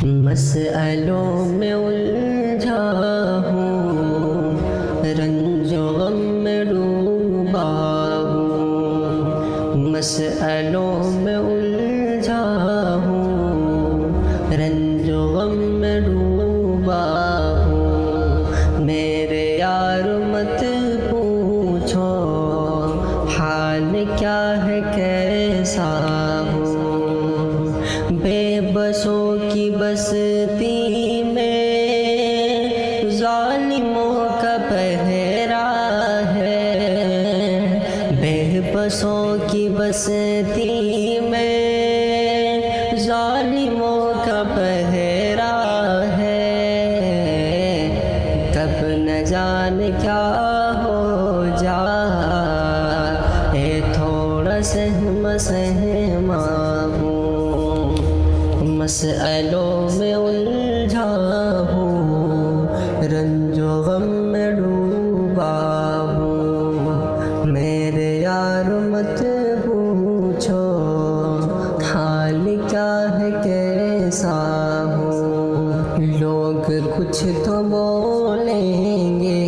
مسئلوں میں الجھا ہوں، رنج و غم میں ڈوبا ہوں۔ مسئلوں میں الجھا ہوں، رنج و غم میں ڈوبا ہوں۔ میرے یار مت پوچھو حال کیا ہے کیسا ہوں۔ بے بسوں کی بستی میں ظالموں کا پہرا ہے۔ بے بسوں کی بستی میں ظالموں کا پہرا ہے۔ کب نہ جانے کیا ہو جائے، تھوڑا سہما سہما ہوں۔ مسئلوں میں الجھا ہوں، رنج و غم میں ڈوبا ہوں۔ میرے یار مت پوچھو حال کیا ہے کیسا ہوں۔ لوگ کچھ تو بولیں گے،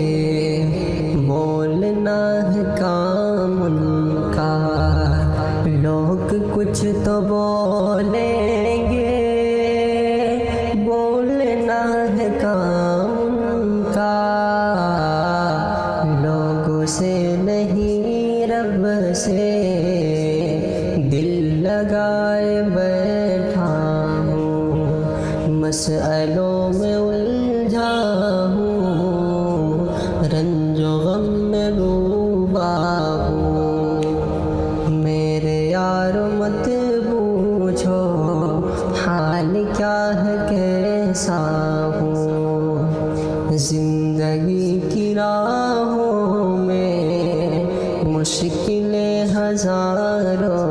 بولنا ہے کام ان کا۔ لوگ کچھ تو بولیں گے، بولنا ہے کام ان کا۔ لوگوں سے نہیں رب سے دل لگائے بیٹھا ہوں۔ مسئلوں میں الجھا ہوں، رنج و غم میں ڈوبا ہوں۔ میرے یار مت پوچھو حال کیا ہے کیسا ہوں۔ زندگی کی راہوں میں مشکلیں ہزاروں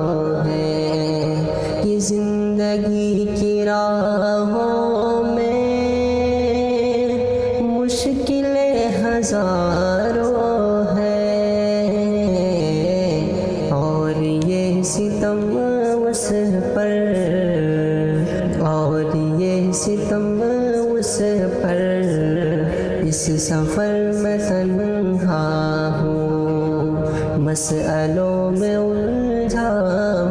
ہیں۔ یہ زندگی کی راہوں میں مشکلیں ہزاروں ہیں، اور یہ ستم اس پر، اور یہ ستم اس پر، اس سفر میں تنہا ہوں۔ مسئلوں میں الجھا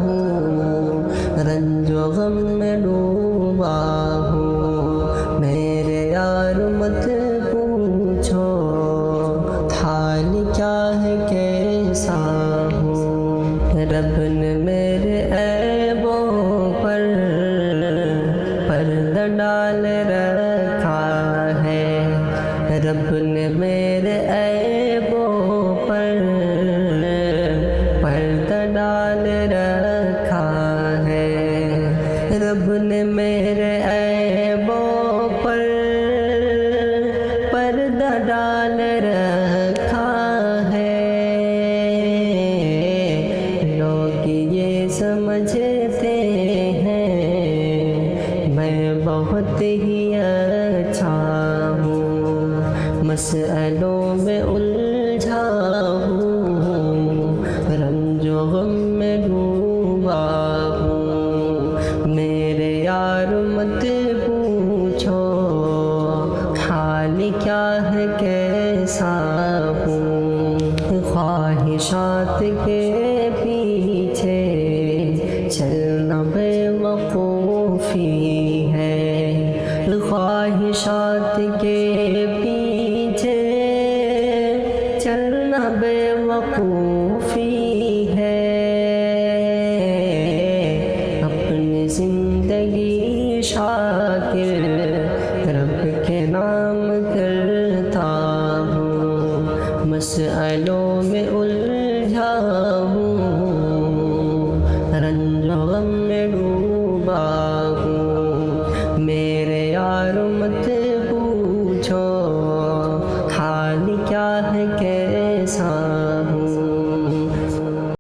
ہوں، رنج و غم میں ڈوبا ہوں۔ میرے یار مت پوچھو حال کیا ہے کیسا ہوں۔ رب نے میرے عیبوں پر پردہ ڈال رکھا ہے۔ رب نے میرے عیبوں پر پردہ ڈال رکھا ہے۔ رب نے میرے عیبوں پر پردہ ڈال رکھا ہے۔ لوگ یہ سمجھتے ہیں میں بہت ہی اچھا ہوں۔ مسئلوں میں الجھا ہوں، رنج و غم میں ڈوبا ہوں۔ میرے یار مت پوچھو حال کیا ہے کیسا ہوں۔ خواہشات کے پیچھے چلنا بے وقوفی ہے۔ خواہشات کے پیچھے چلنا بے وقوفی ہے۔ اپنی زندگی شاکر رب کے نام کرتا ہوں۔ مسئلوں میں الجھا ہوں، رنج و غم میں ڈوبا ہوں۔ میرے یار مت